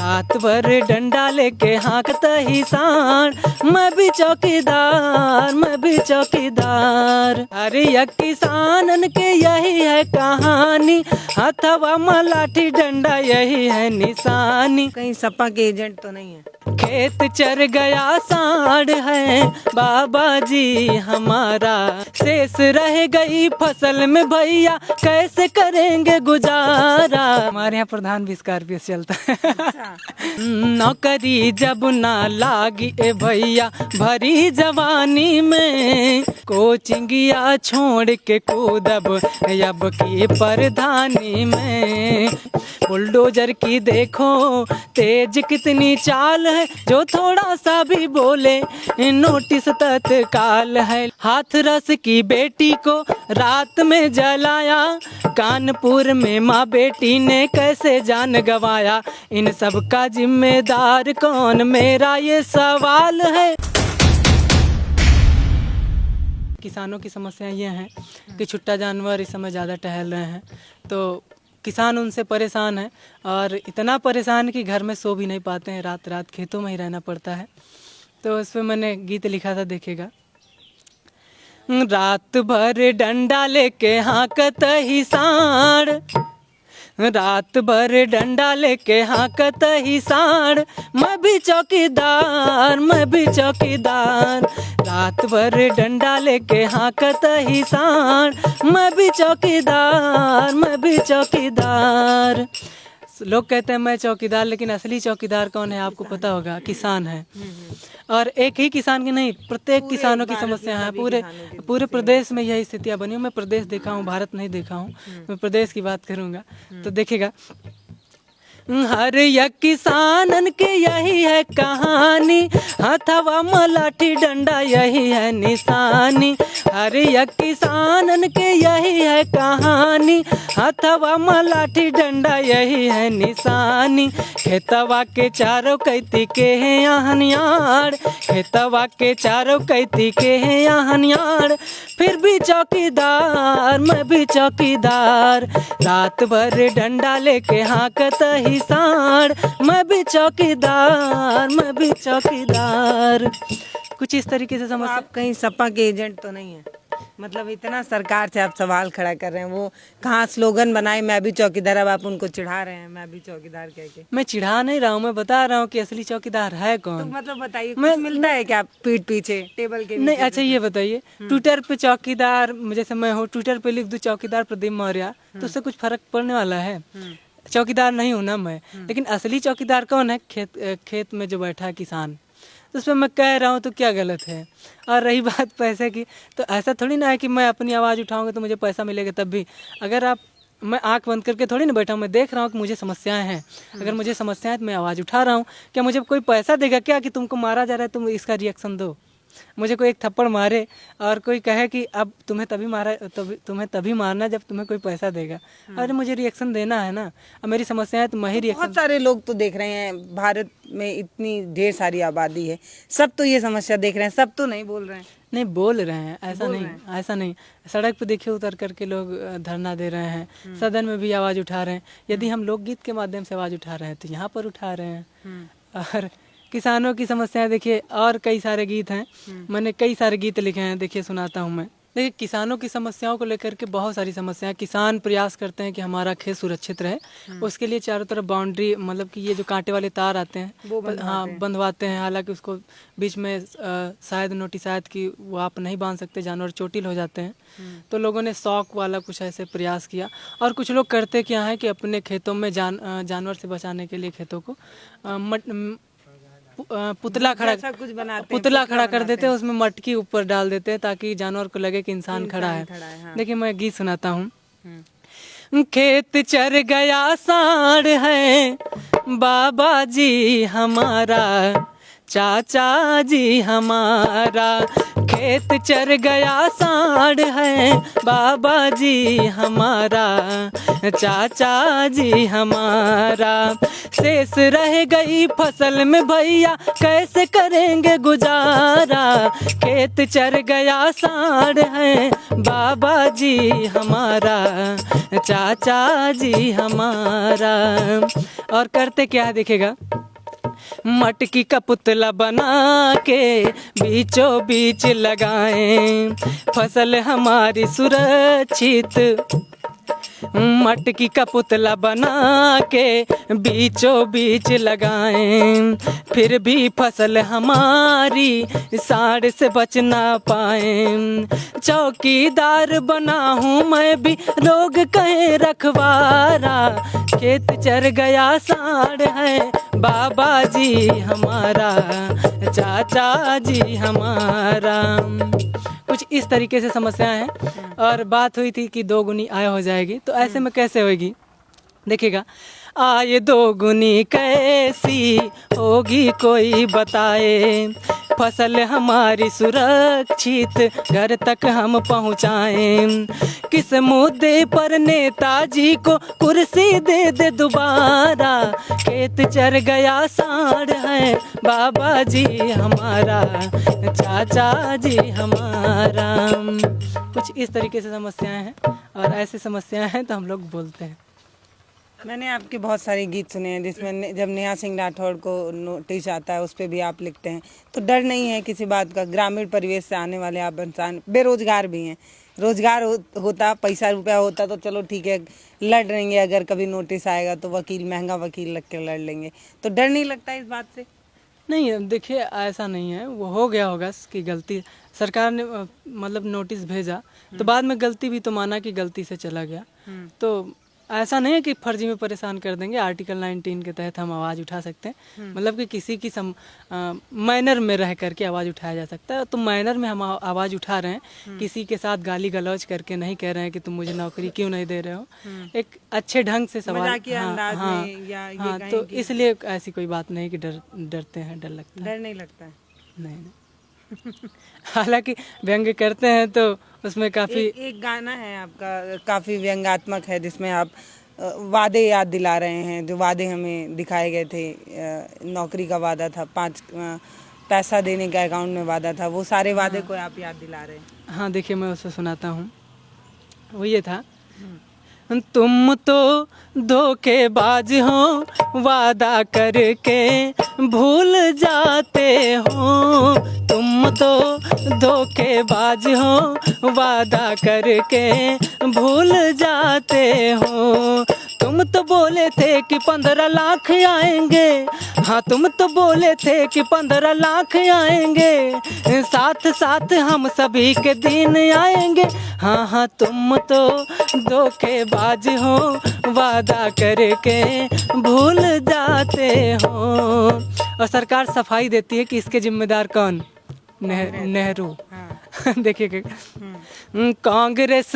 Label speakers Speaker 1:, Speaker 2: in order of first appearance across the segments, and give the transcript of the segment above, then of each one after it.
Speaker 1: रात भर डंडा लेके हाँकता ही सांड, मैं भी चौकीदार, मैं भी चौकीदार। अरे ये किसानन के यही है कहानी, हथवा में लाठी डंडा यही है निशानी।
Speaker 2: कहीं सपा के एजेंट तो नहीं है?
Speaker 1: खेत चर गया सांड है बाबा जी हमारा, शेष रह गई फसल में भैया कैसे करेंगे गुजारा। हमारे यहाँ प्रधान भी स्कॉर्पियो से चलता है। नौकरी जब ना लागी ए भैया भरी जवानी में, कोचिंगिया छोड़ के कूदब अब की प्रधानी में। बुलडोजर की देखो तेज कितनी चाल है, जो थोड़ा सा भी बोले नोटिस तत्काल है। हाथरस की बेटी को रात में जलाया, कानपुर में माँ बेटी ने कैसे जान गंवाया। इन सब का जिम्मेदार कौन, मेरा ये सवाल है। किसानों की समस्या ये है कि छुट्टा जानवर इस समय ज़्यादा टहल रहे हैं, तो किसान उनसे परेशान है और इतना परेशान कि घर में सो भी नहीं पाते हैं, रात रात खेतों में ही रहना पड़ता है। तो उस पर मैंने गीत लिखा था, देखिएगा। रात भर डंडा लेके हाँकत ही सांड, रात भर डंडा लेके हाँकत ही सांड, मैं भी चौकीदार, मैं भी चौकीदार। रात भर डंडा लेके हाँकत ही सांड, मैं भी चौकीदार, मैं भी चौकीदार। लोग कहते हैं मैं चौकीदार, लेकिन असली चौकीदार कौन है आपको पता होगा, किसान है। और एक ही किसान की नहीं, प्रत्येक किसानों की समस्या है। पूरे प्रदेश में यही स्थितियाँ बनी। मैं प्रदेश देखा हूँ, भारत नहीं देखा हूँ, मैं प्रदेश की बात करूँगा। तो देखिएगा, हर एक किसानन के यही है कहानी, हथवा में लाठी डंडा यही है निशानी। हर एक किसानन के यही है कहानी, हथवा में लाठी डंडा यही है निशानी। खेतवा के चारों कैती के हैं आहनियार, खेतवा के चारों कैती के हैं आहनियार, फिर भी चौकीदार, मैं भी चौकीदार। रात भर डंडा लेके हाँकत ही सांड, मैं भी चौकीदार, मैं भी चौकीदार। कुछ इस तरीके से समझ।
Speaker 2: आप कहीं सपा के एजेंट तो नहीं है? मतलब इतना सरकार से आप सवाल खड़ा कर रहे हैं, वो कहाँ स्लोगन बनाए मैं भी चौकीदार, अब आप उनको चिढ़ा रहे हैं मैं भी चौकीदार कह के।
Speaker 1: मैं चिढ़ा नहीं रहा हूँ, मैं बता रहा हूँ कि असली चौकीदार है कौन।
Speaker 2: तो मतलब बताइए, कुछ मिलता है क्या पीठ पीछे टेबल के
Speaker 1: नहीं? अच्छा ये बताइए, ट्विटर पे चौकीदार जैसे मैं हूँ, ट्विटर पे लिख दूँ चौकीदार प्रदीप मौर्य, तो उससे कुछ फर्क पड़ने वाला है? चौकीदार नहीं हूँ ना मैं। लेकिन असली चौकीदार कौन है? खेत में जो बैठा है किसान, तो उसमें मैं कह रहा हूँ तो क्या गलत है? और रही बात पैसे की, तो ऐसा थोड़ी ना है कि मैं अपनी आवाज़ उठाऊंगा तो मुझे पैसा मिलेगा। तब भी अगर आप, मैं आंख बंद करके थोड़ी ना बैठा हूँ, मैं देख रहा हूँ कि मुझे समस्याएं हैं। अगर मुझे समस्याएं है तो मैं आवाज़ उठा रहा हूँ। क्या मुझे कोई पैसा देगा क्या कि तुमको मारा जा रहा है तुम इसका रिएक्शन दो? मुझे कोई एक थप्पड़ मारे और कोई कहे कि अब तुम्हें तभी मारना जब तुम्हें कोई पैसा देगा, अरे मुझे रिएक्शन देना है ना। अब मेरी समस्या है तो मैं ही रिएक्शन।
Speaker 2: बहुत सारे लोग तो देख रहे हैं, भारत में इतनी ढेर सारी आबादी है, सब तो ये समस्या देख रहे हैं, सब तो नहीं बोल रहे हैं।
Speaker 1: नहीं बोल रहे हैं, ऐसा नहीं। सड़क पे देखिए उतर करके लोग धरना दे रहे हैं, सदन में भी आवाज़ उठा रहे हैं। यदि हम लोकगीत के माध्यम से आवाज़ उठा रहे हैं तो यहाँ पर उठा रहे हैं। और किसानों की समस्याएं देखिए, और कई सारे गीत हैं, मैंने कई सारे गीत लिखे हैं, देखिए सुनाता हूँ मैं। देखिए किसानों की समस्याओं को लेकर के बहुत सारी समस्याएं। किसान प्रयास करते हैं कि हमारा खेत सुरक्षित रहे, उसके लिए चारों तरफ बाउंड्री, मतलब कि ये जो कांटे वाले तार आते हैं हाँ बंधवाते हैं। हालांकि उसको बीच में शायद नोटिस आयत कि वो आप नहीं बांध सकते, जानवर चोटिल हो जाते हैं। तो लोगों ने शौक वाला कुछ ऐसे प्रयास किया। और कुछ लोग करते क्या है कि अपने खेतों में जानवर से बचाने के लिए खेतों को पुतला खड़ा कर देते हैं, उसमें मटकी ऊपर डाल देते हैं ताकि जानवर को लगे कि इंसान खड़ा है। हाँ। देखिए मैं गीत सुनाता हूँ। खेत चर गया सांड है बाबा जी हमारा, चाचा जी हमारा। खेत चर गया सांड है बाबा जी हमारा, चाचा जी हमारा। शेष रह गई फसल में भैया कैसे करेंगे गुजारा। खेत चर गया सांड है बाबा जी हमारा, चाचा जी हमारा। और करते क्या है देखिएगा। मटकी का पुतला बना के बीचों बीच लगाएं, फसल हमारी सुरक्षित। मटकी का पुतला बना के बीचों बीच लगाएं, फिर भी फसल हमारी साड़ से बच ना पाए। चौकीदार बना हूँ मैं भी, लोग कहे रखवारा, खेत चर गया साड़ है बाबा जी हमारा, चाचा जी हमारा। कुछ इस तरीके से समस्याएं हैं। और बात हुई थी कि 2 गुनी आय हो जाएगी, तो ऐसे में कैसे होगी? देखिएगा, आय 2 गुनी कैसी होगी कोई बताए, फसल हमारी सुरक्षित घर तक हम पहुँचाएं। किस मुद्दे पर नेताजी को कुर्सी दे दे दोबारा, खेत चर गया साड़ है बाबा जी हमारा, चाचा जी हमारा। कुछ इस तरीके से समस्याएं हैं, और ऐसी समस्याएं हैं तो हम लोग बोलते हैं।
Speaker 2: मैंने आपके बहुत सारे गीत सुने हैं जिसमें जब नेहा सिंह राठौड़ को नोटिस आता है उस पर भी आप लिखते हैं, तो डर नहीं है किसी बात का? ग्रामीण परिवेश से आने वाले आप इंसान, बेरोजगार भी हैं, रोजगार होता, पैसा रुपया होता तो चलो ठीक है लड़ लेंगे, अगर कभी नोटिस आएगा तो वकील, महंगा वकील लग के लड़ लेंगे, तो डर नहीं लगता इस बात से?
Speaker 1: नहीं, देखिए ऐसा नहीं है, वो हो गया होगा कि गलती, सरकार ने मतलब नोटिस भेजा तो बाद में गलती भी तो माना कि गलती से चला गया, तो ऐसा नहीं है कि फर्जी में परेशान कर देंगे। आर्टिकल 19 के तहत हम आवाज़ उठा सकते हैं, मतलब कि किसी की मैनर में रह करके आवाज़ उठाया जा सकता है, तो मैनर में हम आवाज़ उठा रहे हैं, किसी के साथ गाली गलौज करके नहीं कह रहे हैं कि तुम मुझे नौकरी क्यों नहीं दे रहे हो, एक अच्छे ढंग से सवाल। हाँ, तो इसलिए ऐसी कोई बात नहीं कि डरते हैं, डर लगता है।
Speaker 2: डर नहीं लगता है?
Speaker 1: नहीं। हालांकि व्यंग्य करते हैं तो उसमें काफ़ी
Speaker 2: एक गाना है आपका काफ़ी व्यंग्यात्मक है जिसमें आप वादे याद दिला रहे हैं, जो वादे हमें दिखाए गए थे। नौकरी का वादा था, 5 पैसा देने का अकाउंट में वादा था, वो सारे वादे को आप याद दिला रहे हैं।
Speaker 1: हाँ, देखिए मैं उसे सुनाता हूँ। वो ये था, तुम तो धोखेबाज हो वादा करके भूल जाते हो, तुम तो धोखेबाज हो वादा करके भूल जाते हो। तुम तो बोले थे कि 15 लाख आएंगे, हाँ तुम तो बोले थे कि 15 लाख आएंगे, साथ साथ हम सभी के दिन आएंगे। हाँ हाँ, तुम तो धोखेबाज हो वादा करके भूल जाते हो। और सरकार सफाई देती है कि इसके जिम्मेदार कौन? नेहरू। देखिए, कांग्रेस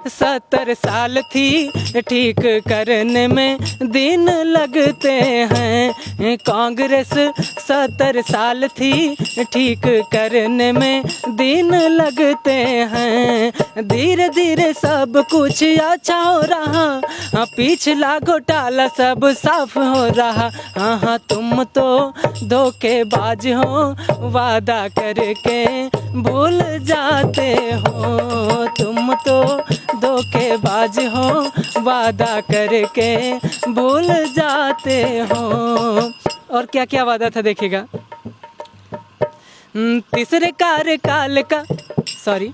Speaker 1: 70 साल थी ठीक करने में दिन लगते हैं, कांग्रेस 70 साल थी ठीक करने में दिन लगते हैं। धीरे धीरे सब कुछ अच्छा हो रहा, पिछला घोटाला सब साफ हो रहा। हाँ हाँ, तुम तो धोखेबाज हो वादा करके भूल जाते हो, तुम तो धोखेबाज हो वादा करके भूल जाते हो। और क्या क्या वादा था देखिएगा, तीसरे कार्यकाल का, सॉरी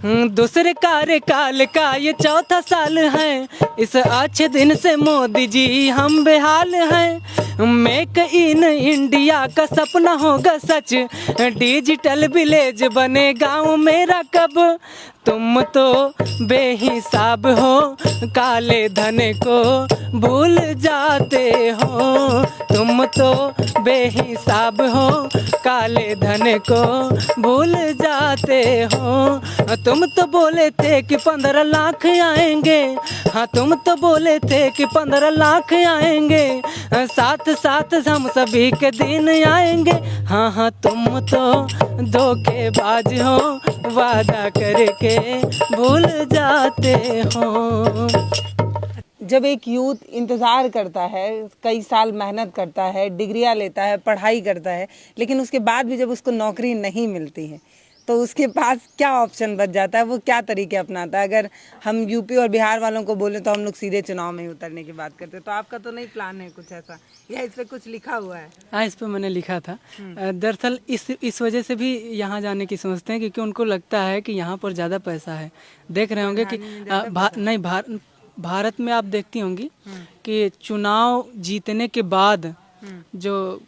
Speaker 1: दूसरे कार्यकाल का ये 4था साल है, इस अच्छे दिन से मोदी जी हम बेहाल हैं। मेक इन इंडिया का सपना होगा सच, डिजिटल विलेज बने गाँव मेरा कब। तुम तो बेहिसाब हो काले धन को भूल जाते हो, तुम तो बेहिसाब हो काले धन को भूल जाते हो। तुम तो बोले थे कि 15 लाख आएंगे, हाँ तुम तो बोले थे कि 15 लाख आएंगे, साथ साथ हम सभी के दिन आएंगे। हाँ हाँ, तुम तो धोखेबाज हो वादा करके भूल जाते हो।
Speaker 2: जब एक यूथ इंतज़ार करता है, कई साल मेहनत करता है, डिग्रियां लेता है, पढ़ाई करता है, लेकिन उसके बाद भी जब उसको नौकरी नहीं मिलती है, तो उसके पास क्या ऑप्शन बच जाता है, वो क्या तरीके अपनाता है? अगर हम यूपी और बिहार वालों को बोले तो हम लोग सीधे चुनाव में ही उतरने की बात करते हैं। तो आपका तो नहीं प्लान है कुछ ऐसा, या इस पे कुछ लिखा हुआ है?
Speaker 1: हाँ, इस पे मैंने लिखा था। दरअसल इस वजह से भी यहाँ जाने की सोचते हैं, क्योंकि उनको लगता है कि यहाँ पर ज़्यादा पैसा है। देख रहे होंगे कि नहीं, भारत में आप देखती होंगी कि चुनाव जीतने के बाद जो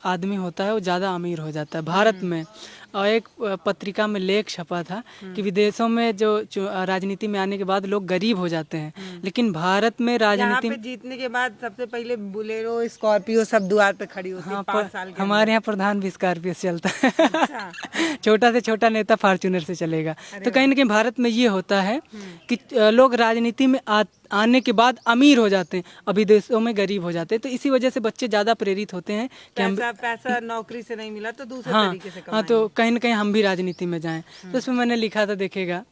Speaker 1: आदमी होता है वो ज़्यादा अमीर हो जाता है भारत में। और एक पत्रिका में लेख छपा था कि विदेशों में जो राजनीति में आने के बाद लोग गरीब हो जाते हैं, लेकिन भारत में
Speaker 2: यहाँ
Speaker 1: राजनीति
Speaker 2: पे जीतने के बाद सबसे पहले बुलेरो, स्कॉर्पियो सब द्वार पे खड़ी होती है।
Speaker 1: हाँ,
Speaker 2: 5 साल के
Speaker 1: हमारे यहाँ प्रधान भी स्कॉर्पियो से चलता है।
Speaker 2: अच्छा।
Speaker 1: छोटा से छोटा नेता फॉर्च्यूनर से चलेगा। तो कहीं ना कहीं भारत में ये होता है कि लोग राजनीति में आने के बाद अमीर हो जाते हैं, अभी देशों में गरीब हो जाते हैं। तो इसी वजह से बच्चे ज़्यादा प्रेरित होते हैं कि हम
Speaker 2: पैसा नौकरी से नहीं मिला तो दूसरे
Speaker 1: हाँ
Speaker 2: तरीके से
Speaker 1: हाँ, तो कहीं ना कहीं हम भी राजनीति में जाएं। तो उसमें मैंने लिखा था, देखिएगा,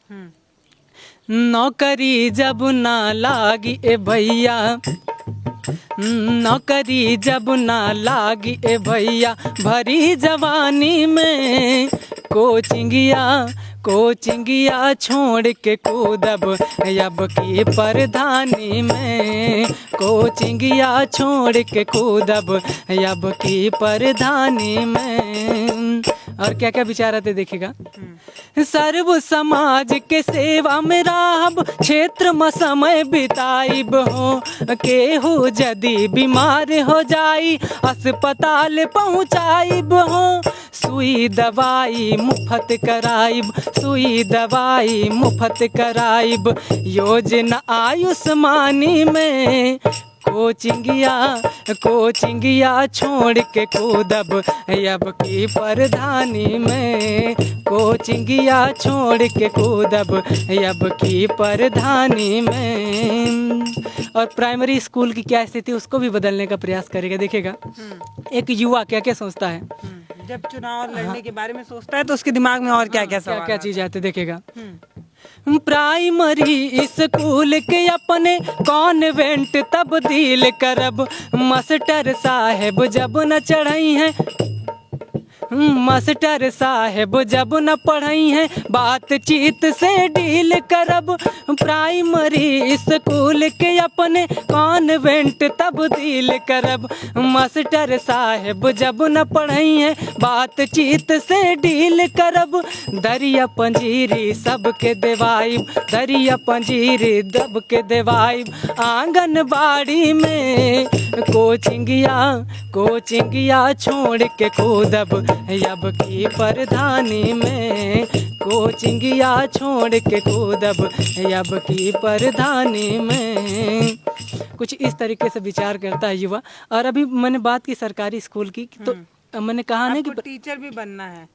Speaker 1: नौकरी जब ना लागी ए भैया, नौकरी जब ना लागी ए भैया, भरी जवानी में कोचिंगिया छोड़ के कूदब अब की परधानी में, कोचिंगिया छोड़ के कूदब अब की परधानी में। और क्या क्या विचार आते देखिएगा, सर्व समाज के सेवा में राहब, क्षेत्र में समय बिताइब हो, केहू जदी बीमार हो जाई अस्पताल पहुँचाइब हो, सुई दवाई मुफ्त कराइब, सुई दवाई मुफ्त कराइब, योजना आयुष्मानी में, कोचिंगिया छोड़ के कूदब अब की परधानी में, कोचिंगिया छोड़ के कूदब अब की परधानी में। और प्राइमरी स्कूल की क्या स्थिति उसको भी बदलने का प्रयास करेगा। देखिएगा एक युवा क्या क्या सोचता है
Speaker 2: जब चुनाव लड़ने के बारे में सोचता है तो उसके दिमाग में और क्या क्या सवाल
Speaker 1: क्या चीज आते देखिएगा। प्राइमरी स्कूल के अपने कॉन्वेंट तब्दील करब, मास्टर साहेब जब न चढ़ाई हैं, मास्टर साहेब जब न पढ़ाई हैं, बातचीत से डील करब, प्राइमरी स्कूल के अपने कॉन्वेंट तब्दील करब, मास्टर साहेब जब न पढ़ाई हैं, बातचीत से डील करब, दरिया पंजीरी सबके देवाइब, दरिया पंजीरी दब के देवाइब, आंगनबाड़ी में कोचिंगिया छोड़ के कूदब अब की परधानी में, कोचिंगिया छोड़ के कूदब अब की परधानी में। कुछ इस तरीके से विचार करता है युवा। और अभी मैंने बात की सरकारी स्कूल की, तो मैंने कहा नहीं कि
Speaker 2: टीचर भी बनना है।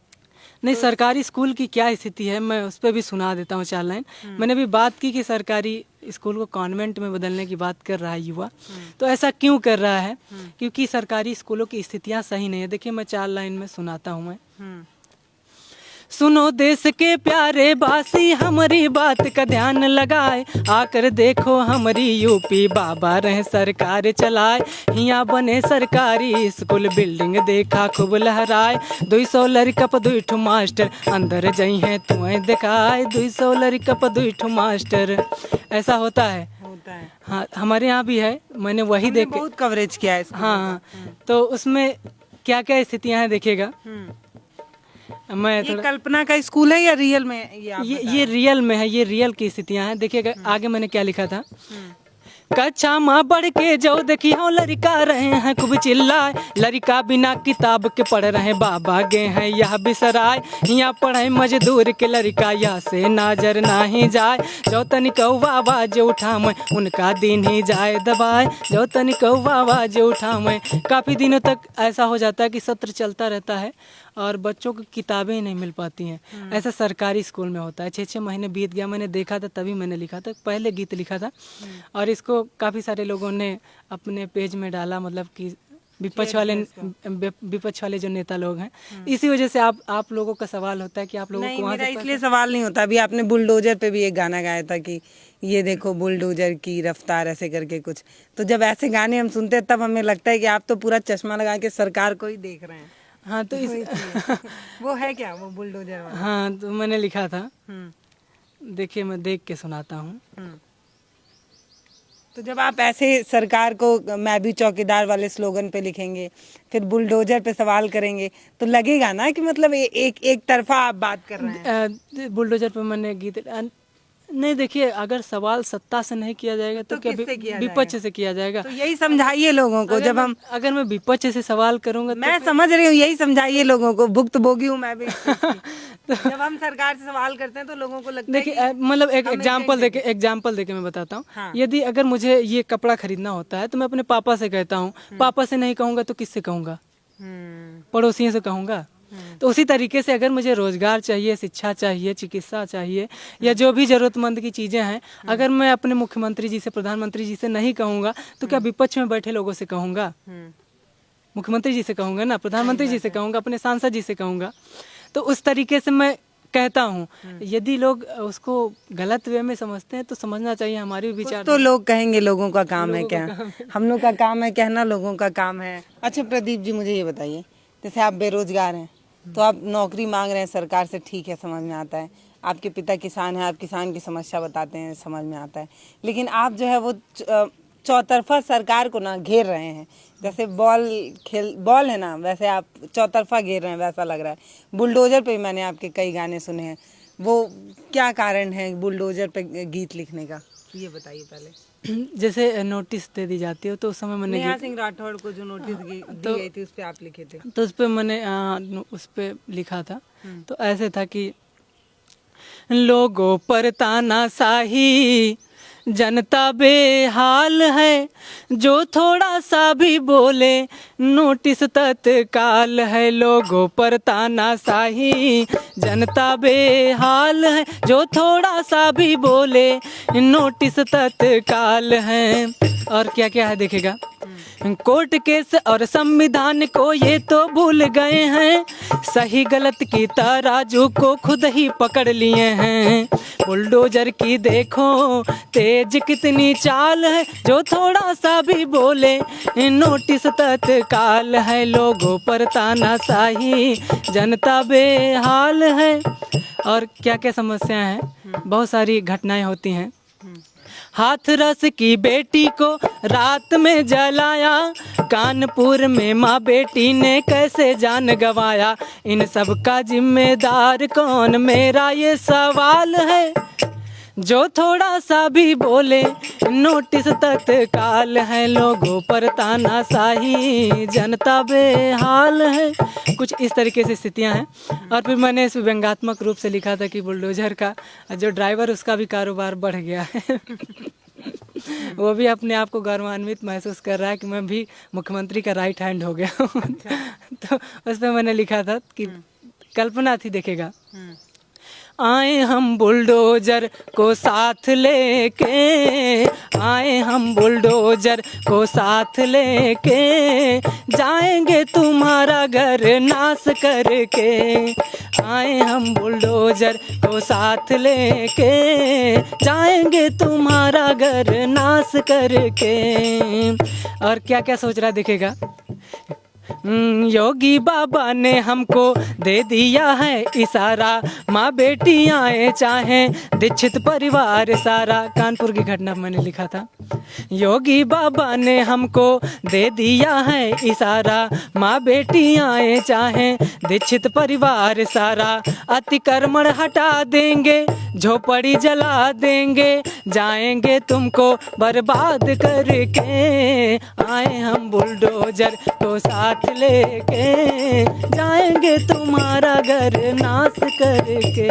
Speaker 1: नहीं, सरकारी स्कूल की क्या स्थिति है मैं उस पर भी सुना देता हूँ 4 लाइन। मैंने भी बात की कि सरकारी स्कूल को कॉन्वेंट में बदलने की बात कर रहा है युवा। तो ऐसा क्यों कर रहा है? क्योंकि सरकारी स्कूलों की स्थितियाँ सही नहीं है। देखिए मैं 4 लाइन में सुनाता हूँ मैं। सुनो देश के प्यारे वासी, हमारी बात का ध्यान लगाए, आकर देखो हमारी यूपी बाबा रहे सरकार चलाए, यहाँ बने सरकारी स्कूल बिल्डिंग देखा खूब लहराए, 200 लड़का पर 2 ठो मास्टर अंदर जई हैं तुम्हें दिखाए, 200 लड़का पर 2 ठो मास्टर। ऐसा होता है हाँ, हमारे यहाँ भी है। मैंने वही देख
Speaker 2: बहुत कवरेज किया है।
Speaker 1: हाँ, तो उसमें क्या क्या स्थितियाँ हैं देखिएगा। मैं
Speaker 2: ये कल्पना का स्कूल है या रियल में?
Speaker 1: ये रियल में है, ये रियल की स्थितियां हैं। देखिएगा आगे मैंने क्या लिखा था। कक्षा माँ बढ़ के जो देखियो लड़का रहे हैं खूब चिल्लाए, लड़का बिना किताब के पढ़ रहे बाबा गे हैं यह बिसराए, यहाँ पढ़े मजदूर के लड़का यहाँ से नजर नहीं जाए, जो तनिक आवाज उठा मैं उनका दिन ही जाए दबाए, जो तनिक आवाज उठा मैं। काफ़ी दिनों तक ऐसा हो जाता है कि सत्र चलता रहता है और बच्चों को किताबें नहीं मिल पाती हैं। ऐसा सरकारी स्कूल में होता है। 6-6 महीने बीत गया, मैंने देखा था तभी मैंने लिखा था, पहले गीत लिखा था और इसको काफ़ी सारे लोगों ने अपने पेज में डाला, मतलब कि विपक्ष वाले जो नेता लोग हैं। इसी वजह से आप लोगों का सवाल होता है कि आप लोगों को वहाँ से
Speaker 2: इसलिए सवाल नहीं होता। अभी आपने बुलडोजर पे भी एक गाना गाया था कि ये देखो बुलडोजर की रफ्तार ऐसे करके कुछ। तो जब ऐसे गाने हम सुनते हैं तब हमें लगता है कि आप तो पूरा चश्मा लगा के सरकार को ही देख रहे हैं।
Speaker 1: हाँ तो इस
Speaker 2: वो है क्या, वो बुलडोजर वाला?
Speaker 1: हाँ तो मैंने लिखा था,
Speaker 2: हम्म
Speaker 1: देखिए मैं देख के सुनाता हूँ।
Speaker 2: हम्म। तो जब आप ऐसे सरकार को मैं भी चौकीदार वाले स्लोगन पे लिखेंगे, फिर बुलडोजर पे सवाल करेंगे, तो लगेगा ना कि मतलब एक तरफा आप बात कर रहे हैं।
Speaker 1: बुलडोजर पे मैंने गीत नहीं, देखिए अगर सवाल सत्ता से नहीं किया जाएगा तो क्या
Speaker 2: किससे किया
Speaker 1: विपक्ष से किया जाएगा?
Speaker 2: तो यही समझाइए लोगों को। जब हम
Speaker 1: अगर मैं विपक्ष से सवाल करूंगा
Speaker 2: मैं समझ रही हूँ, यही समझाइए लोगों को, भुक्तभोगी हूँ मैं भी इस चीज़ की। जब हम सरकार से सवाल करते हैं तो लोगों को लगता है
Speaker 1: देखिए
Speaker 2: कि
Speaker 1: मतलब एक
Speaker 2: हमें
Speaker 1: एग्जाम्पल देके मैं बताता हूँ।
Speaker 2: हाँ।
Speaker 1: यदि अगर मुझे ये कपड़ा खरीदना होता है तो मैं अपने पापा से कहता हूँ, पापा से नहीं कहूंगा तो किससे कहूंगा? पड़ोसियों से कहूंगा। तो उसी तरीके से अगर मुझे रोजगार चाहिए, शिक्षा चाहिए, चिकित्सा चाहिए, या जो भी जरूरतमंद की चीजें हैं, अगर मैं अपने मुख्यमंत्री जी से, प्रधानमंत्री जी से नहीं कहूंगा तो क्या विपक्ष में बैठे लोगों से कहूंगा? मुख्यमंत्री जी से कहूंगा ना, प्रधानमंत्री जी से कहूंगा, अपने सांसद जी से कहूंगा। तो उस तरीके से मैं कहता हूँ। यदि लोग उसको गलत वे में समझते हैं तो समझना चाहिए हमारी भी विचार।
Speaker 2: तो लोग कहेंगे लोगों का काम है क्या? हम लोग का काम है कहना, लोगों का काम है। अच्छा प्रदीप जी, मुझे ये बताइए, जैसे आप बेरोजगार हैं तो आप नौकरी मांग रहे हैं सरकार से, ठीक है, समझ में आता है। आपके पिता किसान हैं, आप किसान की समस्या बताते हैं, समझ में आता है। लेकिन आप जो है वो चौतरफा सरकार को ना घेर रहे हैं। जैसे बॉल है ना, वैसे आप चौतरफा घेर रहे हैं, वैसा लग रहा है। बुलडोजर पे मैंने आपके कई गाने सुने हैं, वो क्या कारण है बुलडोजर पे गीत लिखने का, ये बताइए पहले।
Speaker 1: जैसे नोटिस दे दी जाती है तो उस समय मैंने
Speaker 2: नेहा सिंह राठौड़ को जो नोटिस दी गई थी उस पे आप लिखे थे।
Speaker 1: तो उस पे मैंने उस पे लिखा था। तो ऐसे था कि लोगों पर तानाशाही, जनता बेहाल है, जो थोड़ा सा भी बोले नोटिस तत्काल है। लोगों पर तानाशाही, जनता बेहाल है, जो थोड़ा सा भी बोले नोटिस तत्काल है। और क्या क्या है देखेगा, कोर्ट केस और संविधान को ये तो भूल गए हैं, सही गलत की तराजू को खुद ही पकड़ लिए हैं। बुलडोजर की देखो तेज कितनी चाल है, जो थोड़ा सा भी बोले नोटिस तत्काल है। लोगों पर तानाशाही, जनता बेहाल है। और क्या क्या समस्याएं हैं, बहुत सारी घटनाएं होती हैं। हाथरस की बेटी को रात में जलाया, कानपुर में माँ बेटी ने कैसे जान गंवाया। इन सब का जिम्मेदार कौन, मेरा ये सवाल है। जो थोड़ा सा भी बोले नोटिस तत्काल है। लोगों पर तानाशाही, जनता बेहाल है। कुछ इस तरीके से स्थितियां हैं। और फिर मैंने इस व्यंग्यात्मक रूप से लिखा था कि बुलडोजर का जो ड्राइवर, उसका भी कारोबार बढ़ गया है। वो भी अपने आप को गौरवान्वित महसूस कर रहा है कि मैं भी मुख्यमंत्री का राइट हैंड हो गया हूँ। तो उस पर मैंने लिखा था कि कल्पना थी, देखेगा, आए हम बुलडोजर को साथ लेके, आए हम बुलडोजर को साथ लेके, जाएंगे तुम्हारा घर नाश करके। आए हम बुलडोजर को साथ लेके, जाएंगे तुम्हारा घर नाश करके। और क्या क्या सोच रहा दिखेगा, योगी बाबा ने हमको दे दिया है इशारा, माँ बेटी आए चाहे दीक्षित परिवार सारा। कानपुर की घटना मैंने लिखा था। योगी बाबा ने हमको दे दिया है इशारा, माँ बेटी आए चाहे दीक्षित परिवार सारा। अतिक्रमण हटा देंगे, झोपड़ी जला देंगे, जाएंगे तुमको बर्बाद करके। आए हम बुलडोजर को साथ लेके, जाएंगे तुम्हारा घर नाश करके।